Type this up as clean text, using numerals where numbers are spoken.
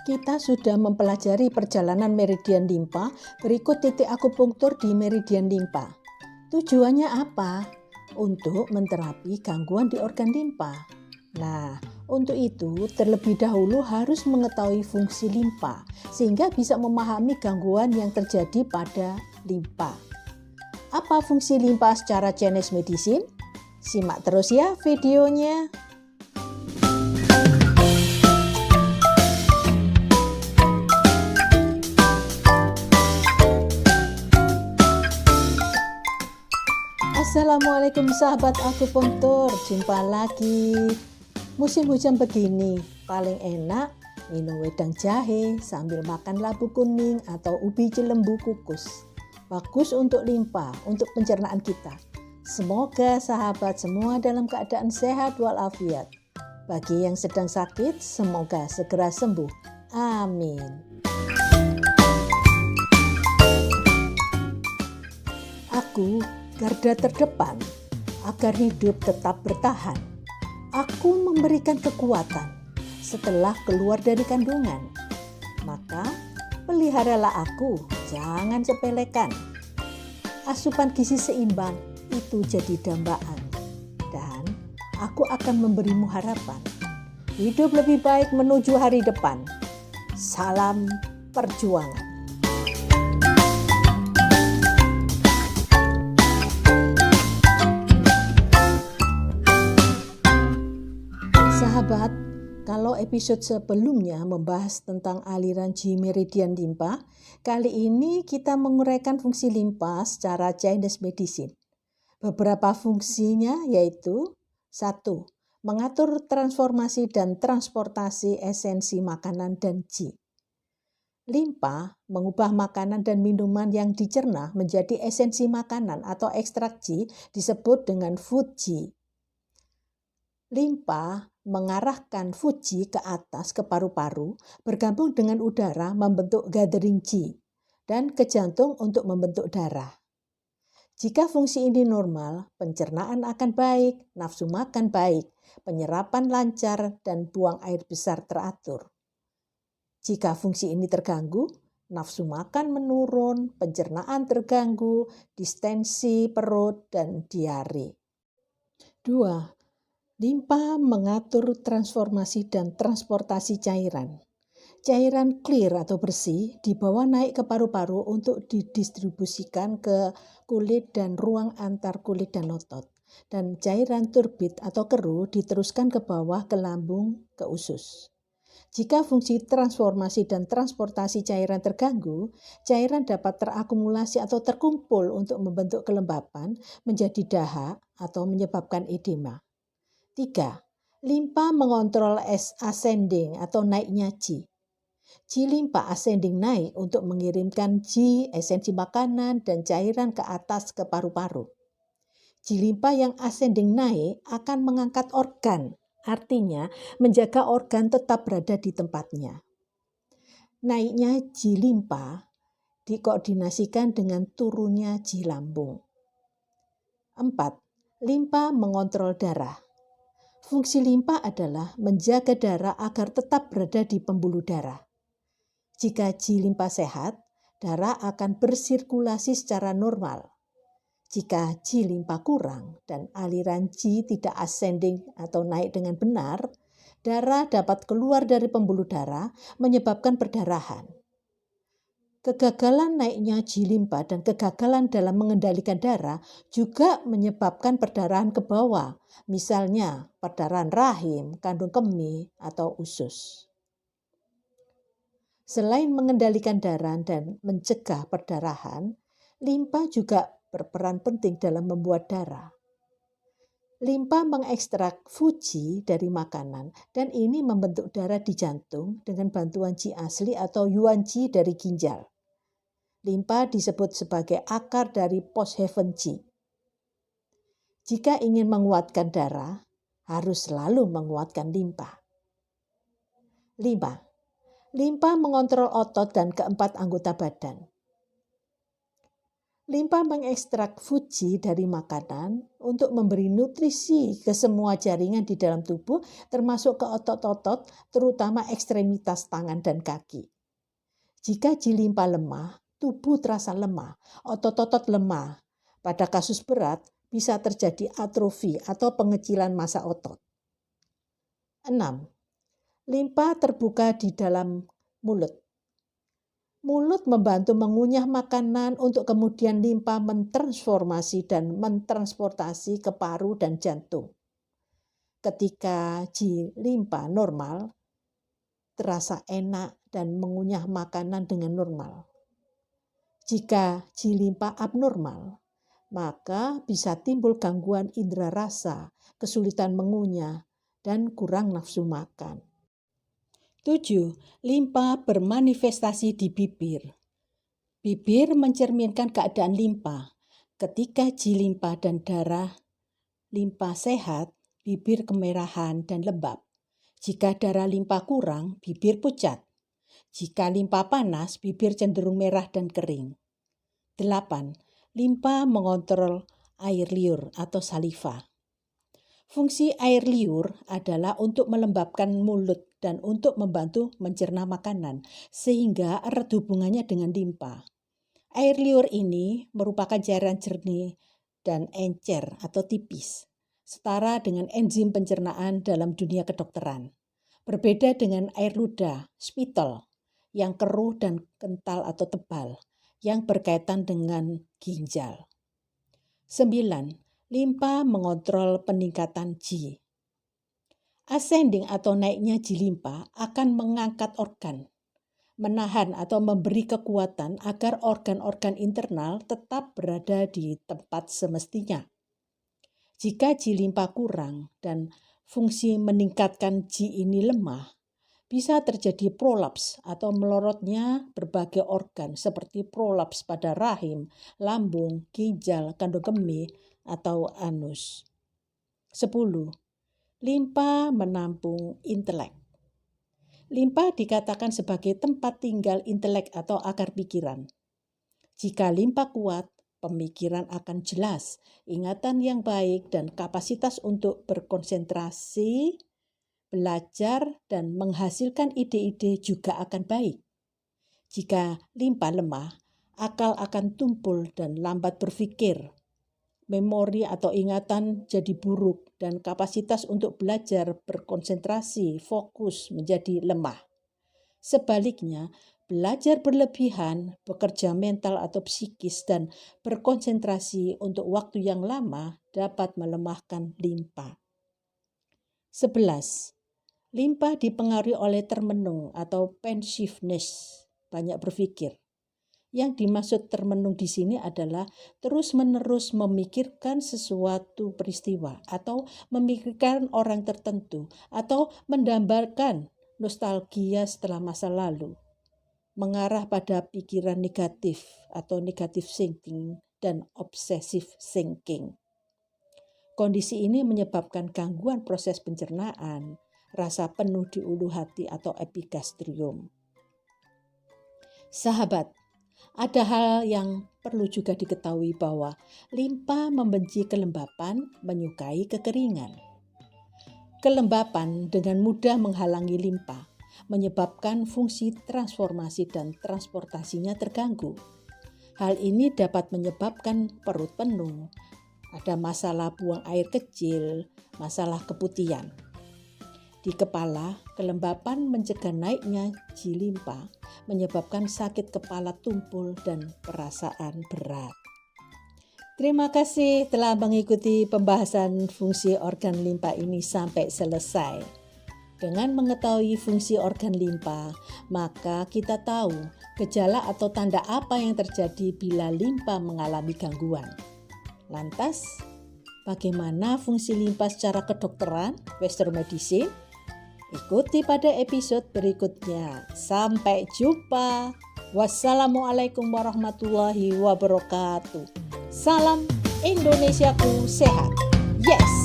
Kita sudah mempelajari perjalanan meridian limpa, berikut titik akupunktur di meridian limpa. Tujuannya apa? Untuk menterapi gangguan di organ limpa. Nah, untuk itu terlebih dahulu harus mengetahui fungsi limpa, sehingga bisa memahami gangguan yang terjadi pada limpa. Apa fungsi limpa secara Chinese medicine? Simak terus ya videonya. Assalamualaikum sahabat akupunktur, jumpa lagi. Musim hujan begini, paling enak minum wedang jahe sambil makan labu kuning atau ubi jelembu kukus. Bagus untuk limpa, untuk pencernaan kita. Semoga sahabat semua dalam keadaan sehat walafiat. Bagi yang sedang sakit, semoga segera sembuh. Amin. Aku garda terdepan agar hidup tetap bertahan. Aku memberikan kekuatan setelah keluar dari kandungan. Maka peliharalah aku, jangan sepelekan. Asupan gizi seimbang itu jadi dambaan. Dan aku akan memberimu harapan. Hidup lebih baik menuju hari depan. Salam perjuangan. Sahabat, kalau episode sebelumnya membahas tentang aliran Qi meridian limpa, kali ini kita menguraikan fungsi limpa secara Chinese medicine. Beberapa fungsinya yaitu 1. Mengatur transformasi dan transportasi esensi makanan dan Qi. Limpa mengubah makanan dan minuman yang dicerna menjadi esensi makanan atau ekstrak Qi disebut dengan food Qi. Limpa mengarahkan food Qi ke atas ke paru-paru, bergabung dengan udara membentuk gathering Qi, dan ke jantung untuk membentuk darah. Jika fungsi ini normal, pencernaan akan baik, nafsu makan baik, penyerapan lancar, dan buang air besar teratur. Jika fungsi ini terganggu, nafsu makan menurun, pencernaan terganggu, distensi perut, dan diare. 2. Limpa mengatur transformasi dan transportasi cairan. Cairan clear atau bersih dibawa naik ke paru-paru untuk didistribusikan ke kulit dan ruang antar kulit dan otot. Dan cairan turbid atau keruh diteruskan ke bawah ke lambung ke usus. Jika fungsi transformasi dan transportasi cairan terganggu, cairan dapat terakumulasi atau terkumpul untuk membentuk kelembapan, menjadi dahak atau menyebabkan edema. 3. Limpa mengontrol ascending atau naiknya Qi. Qi limpa ascending naik untuk mengirimkan Qi, esensi makanan, dan cairan ke atas ke paru-paru. Qi limpa yang ascending naik akan mengangkat organ, artinya menjaga organ tetap berada di tempatnya. Naiknya Qi limpa dikoordinasikan dengan turunnya Qi lambung. 4. Limpa mengontrol darah. Fungsi limpa adalah menjaga darah agar tetap berada di pembuluh darah. Jika Qi limpa sehat, darah akan bersirkulasi secara normal. Jika Qi limpa kurang dan aliran Qi tidak ascending atau naik dengan benar, darah dapat keluar dari pembuluh darah menyebabkan perdarahan. Kegagalan naiknya Qi limpa dan kegagalan dalam mengendalikan darah juga menyebabkan perdarahan ke bawah, misalnya perdarahan rahim, kandung kemih, atau usus. Selain mengendalikan darah dan mencegah perdarahan, limpa juga berperan penting dalam membuat darah. Limpa mengekstrak food Qi dari makanan dan ini membentuk darah di jantung dengan bantuan Qi asli atau yuan Qi dari ginjal. Limpa disebut sebagai akar dari Posthaven Qi. Jika ingin menguatkan darah, harus selalu menguatkan limpa. 5. Limpa mengontrol otot dan keempat anggota badan. Limpa mengekstrak fuji dari makanan untuk memberi nutrisi ke semua jaringan di dalam tubuh, termasuk ke otot-otot, terutama ekstremitas tangan dan kaki. Jika G-limpa lemah, tubuh terasa lemah, otot-otot lemah. Pada kasus berat, bisa terjadi atrofi atau pengecilan massa otot. 6. Limpa terbuka di dalam mulut. Mulut membantu mengunyah makanan untuk kemudian limpa mentransformasi dan mentransportasi ke paru dan jantung. Ketika G-limpa normal, terasa enak dan mengunyah makanan dengan normal. Jika G-limpa abnormal, maka bisa timbul gangguan indera rasa, kesulitan mengunyah, dan kurang nafsu makan. 7. Limpa bermanifestasi di bibir. Bibir mencerminkan keadaan limpa. Ketika G-limpa dan darah limpa sehat, bibir kemerahan dan lembab. Jika darah limpa kurang, bibir pucat. Jika limpa panas, bibir cenderung merah dan kering. 8. Limpa mengontrol air liur atau saliva. Fungsi air liur adalah untuk melembabkan mulut dan untuk membantu mencerna makanan, sehingga erat hubungannya dengan limpa. Air liur ini merupakan cairan jernih dan encer atau tipis, setara dengan enzim pencernaan dalam dunia kedokteran. Berbeda dengan air ludah, spittle, yang keruh dan kental atau tebal, yang berkaitan dengan ginjal. 9. Limpa mengontrol peningkatan G. Ascending atau naiknya G-limpa akan mengangkat organ, menahan atau memberi kekuatan agar organ-organ internal tetap berada di tempat semestinya. Jika G-limpa kurang dan fungsi meningkatkan G ini lemah, bisa terjadi prolaps atau melorotnya berbagai organ seperti prolaps pada rahim, lambung, ginjal, kandung kemih, atau anus. 10. Limpa menampung intelek. Limpa dikatakan sebagai tempat tinggal intelek atau akar pikiran. Jika limpa kuat, pemikiran akan jelas, ingatan yang baik dan kapasitas untuk berkonsentrasi, belajar, dan menghasilkan ide-ide juga akan baik. Jika limpa lemah, akal akan tumpul dan lambat berpikir. Memori atau ingatan jadi buruk dan kapasitas untuk belajar, berkonsentrasi, fokus menjadi lemah. Sebaliknya, belajar berlebihan, bekerja mental atau psikis, dan berkonsentrasi untuk waktu yang lama dapat melemahkan limpa. 11. Limpa dipengaruhi oleh termenung atau pensiveness, banyak berpikir. Yang dimaksud termenung di sini adalah terus-menerus memikirkan sesuatu peristiwa atau memikirkan orang tertentu atau mendambakan nostalgia setelah masa lalu, mengarah pada pikiran negatif atau negative thinking dan obsessive thinking. Kondisi ini menyebabkan gangguan proses pencernaan, rasa penuh di ulu hati atau epigastrium. Sahabat, ada hal yang perlu juga diketahui bahwa limpa membenci kelembapan, menyukai kekeringan. Kelembapan dengan mudah menghalangi limpa, menyebabkan fungsi transformasi dan transportasinya terganggu. Hal ini dapat menyebabkan perut penuh, ada masalah buang air kecil, masalah keputihan. Di kepala, kelembapan mencegah naiknya G-limpa, menyebabkan sakit kepala tumpul dan perasaan berat. Terima kasih telah mengikuti pembahasan fungsi organ limpa ini sampai selesai. Dengan mengetahui fungsi organ limpa, maka kita tahu gejala atau tanda apa yang terjadi bila limpa mengalami gangguan. Lantas, bagaimana fungsi limpa secara kedokteran, Western Medicine? Ikuti pada episode berikutnya. Sampai jumpa. Wassalamualaikum warahmatullahi wabarakatuh. Salam Indonesiaku sehat. Yes!